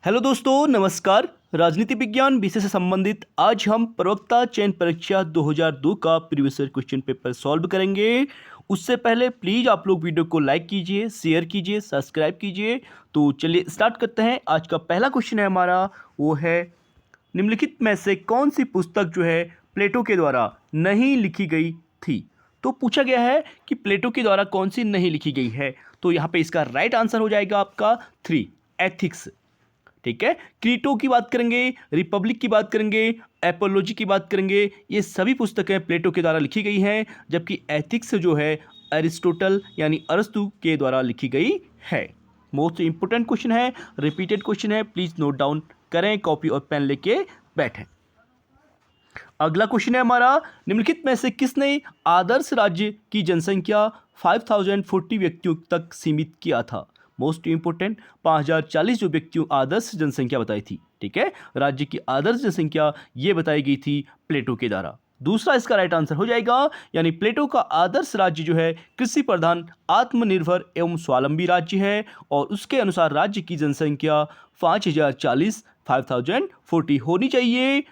Hello दोस्तों, नमस्कार। राजनीति विज्ञान विषय से संबंधित आज हम प्रवक्ता चयन परीक्षा 2002 का previous year question paper solve करेंगे। उससे पहले प्लीज़ आप लोग वीडियो को लाइक कीजिए, शेयर कीजिए, सब्सक्राइब कीजिए। तो चलिए स्टार्ट करते हैं। आज का पहला क्वेश्चन है हमारा, वो है निम्नलिखित में से कौन सी पुस्तक जो है प्लेटो के द्वारा नहीं लिखी गई थी। तो पूछा गया है कि प्लेटो के द्वारा कौन सी नहीं लिखी गई है। तो यहाँ पे इसका राइट आंसर हो जाएगा आपका 3, एथिक्स। ठीक है, क्रीटो की बात करेंगे, रिपब्लिक की बात करेंगे, एपोलॉजी की बात करेंगे, ये सभी पुस्तकें प्लेटो के द्वारा लिखी गई हैं, जबकि एथिक्स जो है अरिस्टोटल यानी अरस्तु के द्वारा लिखी गई है। मोस्ट इंपोर्टेंट क्वेश्चन है, रिपीटेड क्वेश्चन है, प्लीज नोट डाउन करें, कॉपी और पेन लेके बैठें। अगला क्वेश्चन है हमारा, निम्नलिखित में से किसने आदर्श राज्य की जनसंख्या 5040 व्यक्तियों तक सीमित किया था। मोस्ट इंपोर्टेंट, 5040 जो व्यक्तियों आदर्श जनसंख्या बताई थी। ठीक है, राज्य की आदर्श जनसंख्या ये बताई गई थी प्लेटो के द्वारा। दूसरा इसका राइट आंसर हो जाएगा, यानी प्लेटो का आदर्श राज्य जो है कृषि प्रधान, आत्मनिर्भर एवं स्वावलंबी राज्य है, और उसके अनुसार राज्य की जनसंख्या 5040 5040 होनी चाहिए,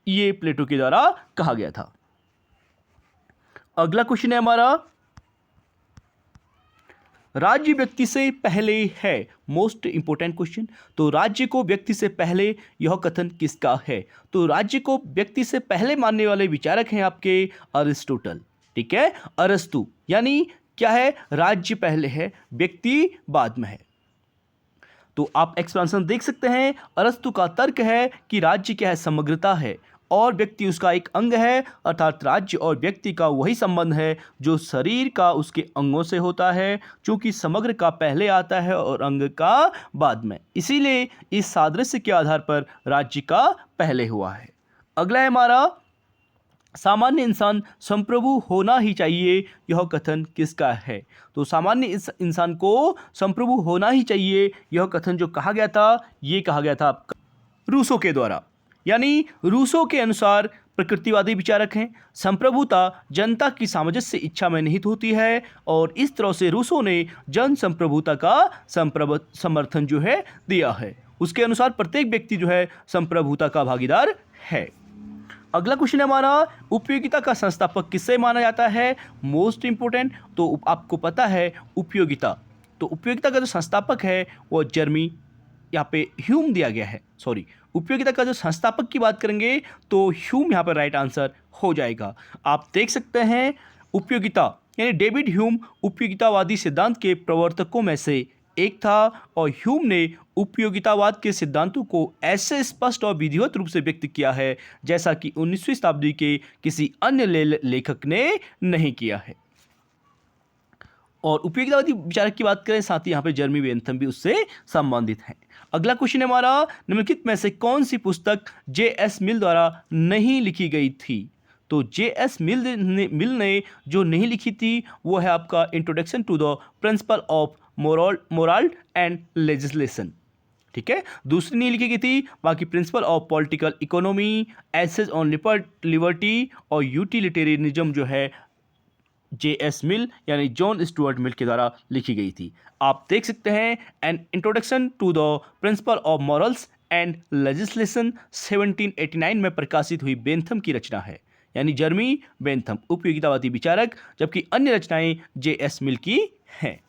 ये प्लेटो के द्वारा कहा गया था। अगला क्वेश्चन है हमारा, राज्य व्यक्ति से पहले है। Most important question. तो राज्य को व्यक्ति से पहले, यह कथन किसका है। तो राज्य को व्यक्ति से पहले मानने वाले विचारक हैं आपके अरिस्टोटल। ठीक है, अरस्तु, यानी क्या है, राज्य पहले है, व्यक्ति बाद में है। तो आप एक्सपेंशन देख सकते हैं। अरस्तु का तर्क है कि राज्य क्या है, समग्रता है, और व्यक्ति उसका एक अंग है, अर्थात राज्य और व्यक्ति का वही संबंध है जो शरीर का उसके अंगों से होता है, चूंकि समग्र का पहले आता है और अंग का बाद में। इसीलिए इस सादृश्य के आधार पर राज्य का पहले हुआ है। अगला है हमारा, सामान्य इंसान संप्रभु होना ही चाहिए, यह कथन किसका है। तो सामान्य इंसान को संप्रभु होना ही चाहिए, यह कथन जो कहा गया था, ये कहा गया था आपका रूसो के द्वारा। यानी रूसो के अनुसार प्रकृतिवादी विचारक हैं, संप्रभुता जनता की सामंजस्य इच्छा में निहित होती है, और इस तरह से रूसो ने जन संप्रभुता का समर्थन जो है दिया है। उसके अनुसार प्रत्येक व्यक्ति जो है संप्रभुता का भागीदार है। अगला क्वेश्चन है हमारा, उपयोगिता का संस्थापक किससे माना जाता है। Most important. तो आपको पता है उपयोगिता, तो उपयोगिता का जो संस्थापक है वो जर्मी, यहाँ पे ह्यूम दिया गया है, सॉरी, उपयोगिता का जो संस्थापक की बात करेंगे तो ह्यूम यहाँ पर राइट आंसर हो जाएगा। आप देख सकते हैं, उपयोगिता यानी डेविड ह्यूम उपयोगितावादी सिद्धांत के प्रवर्तकों में से एक था, और ह्यूम ने उपयोगितावाद के सिद्धांतों को ऐसे स्पष्ट और विधिवत रूप से व्यक्त किया है जैसा कि 19वीं शताब्दी के किसी अन्य लेखक ने नहीं किया है। और उपयोगितावादी विचारक की बात करें, साथ ही यहाँ पे जर्मी बेंथम भी उससे संबंधित है। अगला क्वेश्चन है हमारा, निम्नलिखित में से कौन सी पुस्तक जे.एस. मिल द्वारा नहीं लिखी गई थी। तो जे.एस. मिल ने जो नहीं लिखी थी वो है आपका introduction to the principle of moral and legislation. ठीक है, दूसरी नहीं लिखी गई थी, बाकी principle of political economy, essays on liberty और यूटिलिटेरियनिज्म जो है जे.एस. मिल यानी जॉन स्टुअर्ट मिल के द्वारा लिखी गई थी। आप देख सकते हैं, an introduction to the principle of morals and legislation 1789 में प्रकाशित हुई बेंथम की रचना है, यानी जर्मी बेंथम उपयोगितावादी विचारक, जबकि अन्य रचनाएं जे.एस. मिल की हैं।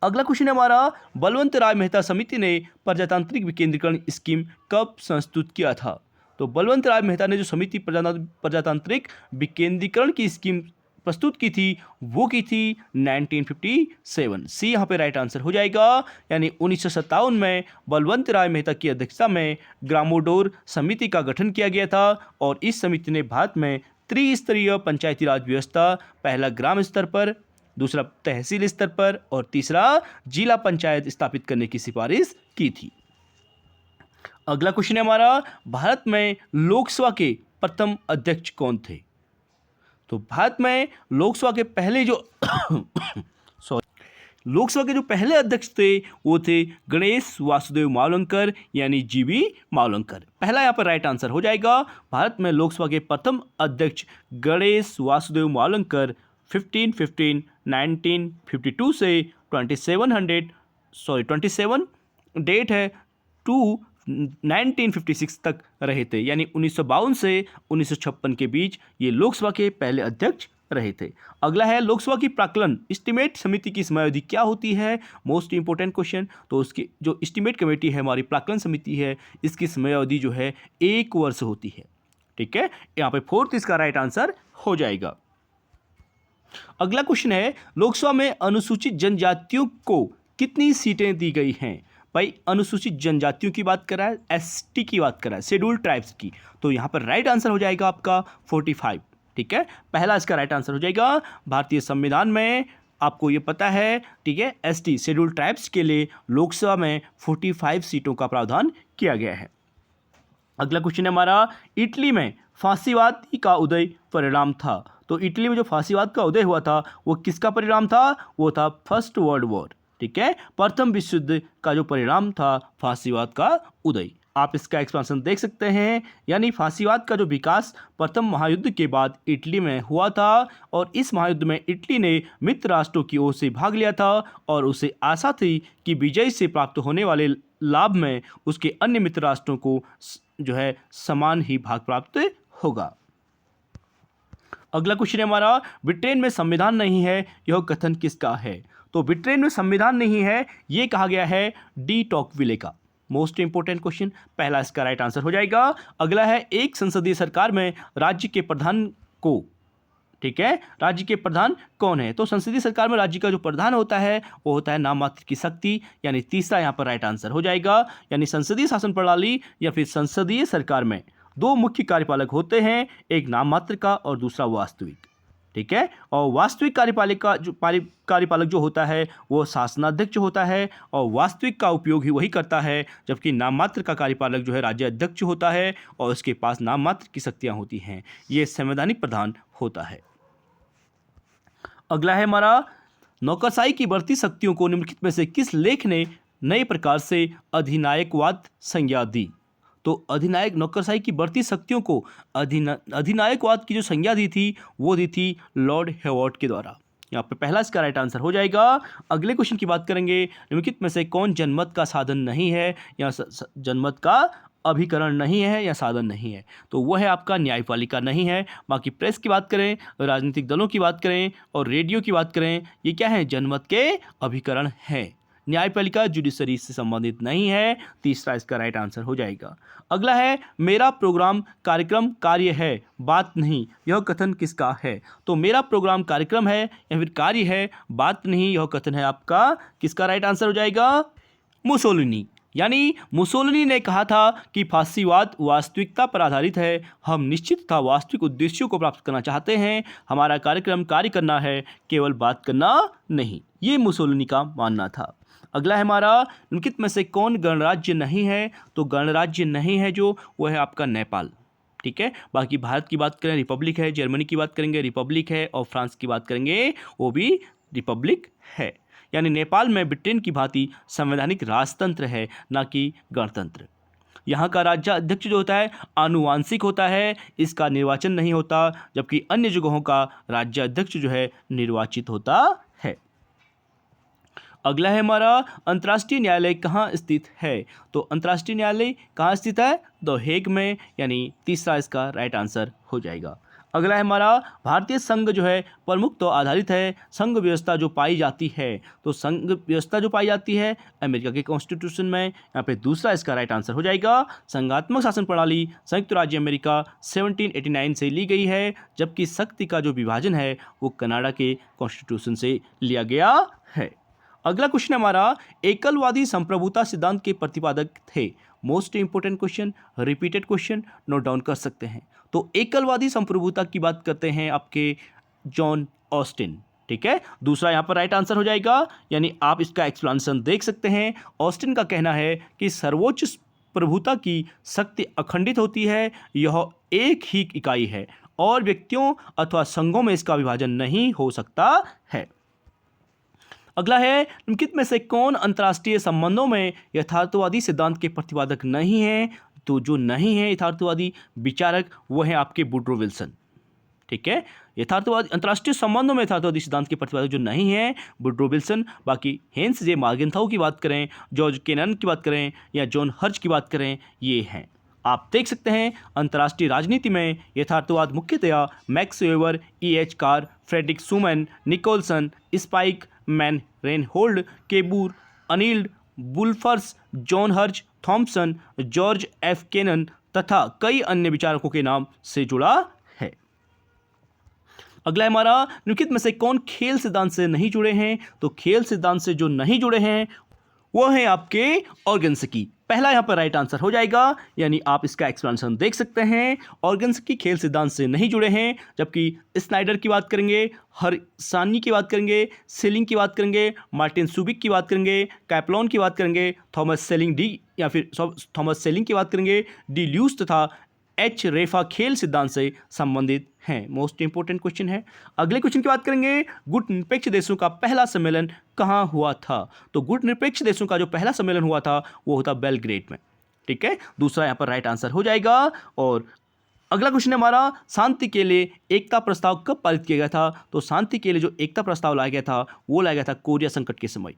अगला क्वेश्चन है हमारा, बलवंत राय मेहता समिति ने प्रजातांत्रिक विकेंद्रीकरण स्कीम कब संस्तुत किया था। तो बलवंत राय मेहता ने जो समिति प्रजातांत्रिक विकेंद्रीकरण की स्कीम प्रस्तुत की थी वो की थी 1957। सी यहाँ पे राइट आंसर हो जाएगा, यानी 1957 में बलवंत राय मेहता की अध्यक्षता में ग्रामोडोर समिति का गठन किया गया था, और इस समिति ने भारत में त्रिस्तरीय पंचायती राज व्यवस्था, पहला ग्राम स्तर पर, दूसरा तहसील स्तर पर, और तीसरा जिला पंचायत स्थापित करने की सिफारिश की थी। अगला क्वेश्चन है हमारा, भारत में लोकसभा के प्रथम अध्यक्ष कौन थे। तो भारत में लोकसभा के पहले जो लोकसभा के जो पहले अध्यक्ष थे वो थे गणेश वासुदेव मावलंकर, यानी जीवी मावलंकर। पहला यहाँ पर राइट आंसर हो जाएगा। भारत में लोकसभा के प्रथम अध्यक्ष गणेश वासुदेव मावलंकर 1952 से 27 डेट है टू 1956 तक रहे थे, यानी 1952 से 1956 के बीच ये लोकसभा के पहले अध्यक्ष रहे थे। अगला है लोकसभा की प्राक्कलन एस्टीमेट समिति की समयावधि क्या होती है, मोस्ट इंपोर्टेंट क्वेश्चन। तो उसकी जो एस्टीमेट कमेटी है, हमारी प्राक्कलन समिति है, इसकी समयावधि जो है 1 वर्ष होती है। ठीक है, यहाँ पे 4th इसका राइट आंसर हो जाएगा। अगला क्वेश्चन है लोकसभा में अनुसूचित जनजातियों को कितनी सीटें दी गई हैं। भाई अनुसूचित जनजातियों की बात कर रहा है, एसटी की बात कर रहा है, शेड्यूल्ड ट्राइब्स की। तो यहाँ पर राइट आंसर हो जाएगा आपका 45। ठीक है, पहला इसका राइट आंसर हो जाएगा। भारतीय संविधान में आपको ये पता है, ठीक है, एसटी शेड्यूल्ड ट्राइब्स के लिए लोकसभा में 45 सीटों का प्रावधान किया गया है। अगला क्वेश्चन है हमारा, इटली में फांसीवाद का उदय परिणाम था। तो इटली में जो फांसीवाद का उदय हुआ था वो किसका परिणाम था, वो था फर्स्ट वर्ल्ड वॉर। ठीक है, प्रथम विश्व युद्ध का जो परिणाम था फांसीवाद का उदय। आप इसका एक्सपेंशन देख सकते हैं, यानी फांसीवाद का जो विकास प्रथम महायुद्ध के बाद इटली में हुआ था, और इस महायुद्ध में इटली ने मित्र राष्ट्रों की ओर से भाग लिया था और उसे आशा थी कि विजय से प्राप्त होने वाले लाभ में उसके अन्य मित्र राष्ट्रों को जो है समान ही भाग प्राप्त होगा। अगला क्वेश्चन है हमारा, ब्रिटेन में संविधान नहीं है, यह कथन किसका है। तो ब्रिटेन में संविधान नहीं है, ये कहा गया है डी टॉकविले का। मोस्ट इंपोर्टेंट क्वेश्चन, पहला इसका राइट आंसर हो जाएगा। अगला है, एक संसदीय सरकार में राज्य के प्रधान को, ठीक है, राज्य के प्रधान कौन है। तो संसदीय सरकार में राज्य का जो प्रधान होता है वो होता है नाम मात्र की शक्ति, यानी तीसरा यहाँ पर राइट आंसर हो जाएगा। यानी संसदीय शासन प्रणाली या फिर संसदीय सरकार में 2 मुख्य कार्यपालक होते हैं, एक नाम मात्र का और दूसरा वास्तविक। ठीक है, और वास्तविक कार्यपालक जो होता है वो शासनाध्यक्ष होता है, और वास्तविक का उपयोग ही वही करता है, जबकि नाम मात्र का कार्यपालक जो है राज्य अध्यक्ष होता है और उसके पास नाम मात्र की शक्तियां होती हैं। ये संवैधानिक प्रधान होता है। अगला है हमारा, नौकरशाही की बढ़ती शक्तियों को निम्नलिखित में से किस लेख ने नए प्रकार से अधिनायकवाद संज्ञा दी। तो अधिनायक, नौकरशाही की बढ़ती शक्तियों को अधिनायकवाद की जो संज्ञा दी थी वो दी थी लॉर्ड हेवर्ड के द्वारा। यहाँ पे पहला इसका राइट आंसर हो जाएगा। अगले क्वेश्चन की बात करेंगे, निम्नलिखित में से कौन जनमत का साधन नहीं है या जनमत का अभिकरण नहीं है या साधन नहीं है। तो वह है आपका न्यायपालिका नहीं है। बाकी प्रेस की बात करें, राजनीतिक दलों की बात करें और रेडियो की बात करें, ये क्या है, जनमत के अभिकरण है। न्यायपालिका जुडिशरी से संबंधित नहीं है। तीसरा इसका राइट आंसर हो जाएगा। अगला है, मेरा प्रोग्राम कार्यक्रम कार्य है, बात नहीं, यह कथन किसका है। तो मेरा प्रोग्राम कार्यक्रम है या फिर कार्य है, बात नहीं, यह कथन है आपका किसका राइट आंसर हो जाएगा, मुसोलिनी। यानी मुसोलिनी ने कहा था कि फांसीवाद वास्तविकता पर आधारित है, हम निश्चित था वास्तविक उद्देश्यों को प्राप्त करना चाहते हैं, हमारा कार्यक्रम कार्य करना है, केवल बात करना नहीं। ये मुसोलिनी का मानना था। अगला है हमारा, निम्नलिखित में से कौन गणराज्य नहीं है। तो गणराज्य नहीं है जो, वो है आपका नेपाल। ठीक है, बाकी भारत की बात करें रिपब्लिक है, जर्मनी की बात करेंगे रिपब्लिक है, और फ्रांस की बात करेंगे वो भी रिपब्लिक है। यानी नेपाल में ब्रिटेन की भांति संवैधानिक राजतंत्र है, ना कि गणतंत्र। यहाँ का राज्य अध्यक्ष जो होता है आनुवांशिक होता है, इसका निर्वाचन नहीं होता, जबकि अन्य जगहों का राज्य अध्यक्ष जो है निर्वाचित होता है। अगला है हमारा, अंतर्राष्ट्रीय न्यायालय कहाँ स्थित है। तो अंतर्राष्ट्रीय न्यायालय कहाँ स्थित है, द हेग में, यानी तीसरा इसका राइट आंसर हो जाएगा। अगला है हमारा, भारतीय संघ जो है प्रमुख तो आधारित है, संघ व्यवस्था जो पाई जाती है। तो संघ व्यवस्था जो पाई जाती है अमेरिका के कॉन्स्टिट्यूशन में, यहाँ पे दूसरा इसका राइट आंसर हो जाएगा। संघात्मक शासन प्रणाली संयुक्त राज्य अमेरिका 1789 से ली गई है, जबकि शक्ति का जो विभाजन है वो कनाडा के कॉन्स्टिट्यूशन से लिया गया है। अगला क्वेश्चन हमारा, एकलवादी संप्रभुता सिद्धांत के प्रतिपादक थे। Most important question, repeated question, note down कर सकते हैं। तो एकलवादी संप्रभुता की बात करते हैं आपके जॉन ऑस्टिन। ठीक है, दूसरा यहाँ पर राइट आंसर हो जाएगा, यानी आप इसका एक्सप्लेनेशन देख सकते हैं। ऑस्टिन का कहना है कि सर्वोच्च प्रभुता की शक्ति अखंडित होती है, यह एक ही इकाई है और व्यक्तियों अथवा संघों में इसका विभाजन नहीं हो सकता है। अगला है, निम्नलिखित में से कौन अंतर्राष्ट्रीय संबंधों में यथार्थवादी सिद्धांत के प्रतिपादक नहीं है। तो जो नहीं है यथार्थवादी विचारक वो है आपके वुड्रो विल्सन। ठीक है। यथार्थवाद अंतर्राष्ट्रीय संबंधों में यथार्थवादी सिद्धांत के प्रतिपादक जो नहीं है वुड्रो विल्सन, बाकी हेंस जे मार्गेनथाउ की बात करें, जॉर्ज केनन की बात करें या जॉन हर्च की बात करें, ये हैं। आप देख सकते हैं अंतर्राष्ट्रीय राजनीति में यथार्थवाद मुख्यतया Max Weber, E.H. Carr, Frederick Schuman, Nicholson, Spykman, Reinhold, Niebuhr, Arnold, Wolfers, John Herz, Thompson, George F. Kennan तथा कई अन्य विचारकों के नाम से जुड़ा है। अगला है हमारा, निम्नलिखित में से कौन खेल सिद्धांत से नहीं जुड़े हैं? तो खेल सिद्धांत से जो नहीं जुड़े हैं वो है आपके ऑर्गेन्सकी। पहला यहां पर राइट आंसर हो जाएगा, यानी आप इसका एक्सप्लेनेशन देख सकते हैं। ऑर्गेन्सकी खेल सिद्धांत से नहीं जुड़े हैं, जबकि स्नाइडर की बात करेंगे, हरसानी की बात करेंगे, सेलिंग की बात करेंगे, मार्टिन सुबिक की बात करेंगे, कैप्लॉन की बात करेंगे, थॉमस सेलिंग की बात करेंगे, डी ल्यूस तथा H. रेफा खेल सिद्धांत से संबंधित हैं। मोस्ट इंपोर्टेंट क्वेश्चन है। अगले क्वेश्चन की बात करेंगे, गुट निरपेक्ष देशों का पहला सम्मेलन कहाँ हुआ था? तो गुट निरपेक्ष देशों का जो पहला सम्मेलन हुआ था वो होता बेलग्रेड में। ठीक है, दूसरा यहाँ पर राइट आंसर हो जाएगा। और अगला क्वेश्चन है हमारा, शांति के लिए एकता प्रस्ताव कब पारित किया गया था? तो शांति के लिए जो एकता प्रस्ताव लाया गया था वो लाया गया था कोरिया संकट के समय।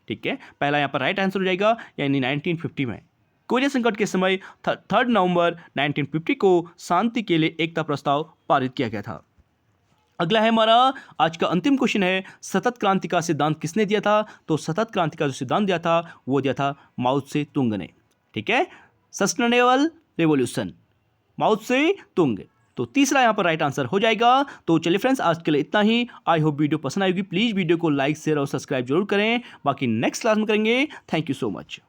ठीक है, पहला यहाँ पर राइट आंसर हो जाएगा, यानी 1950 में। कोरिया संकट के समय 3 नवंबर 1950 को शांति के लिए एकता प्रस्ताव पारित किया गया था। अगला है हमारा आज का अंतिम क्वेश्चन है, सतत क्रांति का सिद्धांत किसने दिया था? तो सतत क्रांति का जो सिद्धांत दिया था वो दिया था माओ त्से तुंग ने। ठीक है, सस्टेनेबल रेवोल्यूशन, माओ त्से तुंग। तो तीसरा यहाँ पर राइट आंसर हो जाएगा। तो चलिए फ्रेंड्स, आज के लिए इतना ही। आई होप वीडियो पसंद आएगी। प्लीज़ वीडियो को लाइक, शेयर और सब्सक्राइब जरूर करें। बाकी नेक्स्ट क्लास में करेंगे। Thank you so much.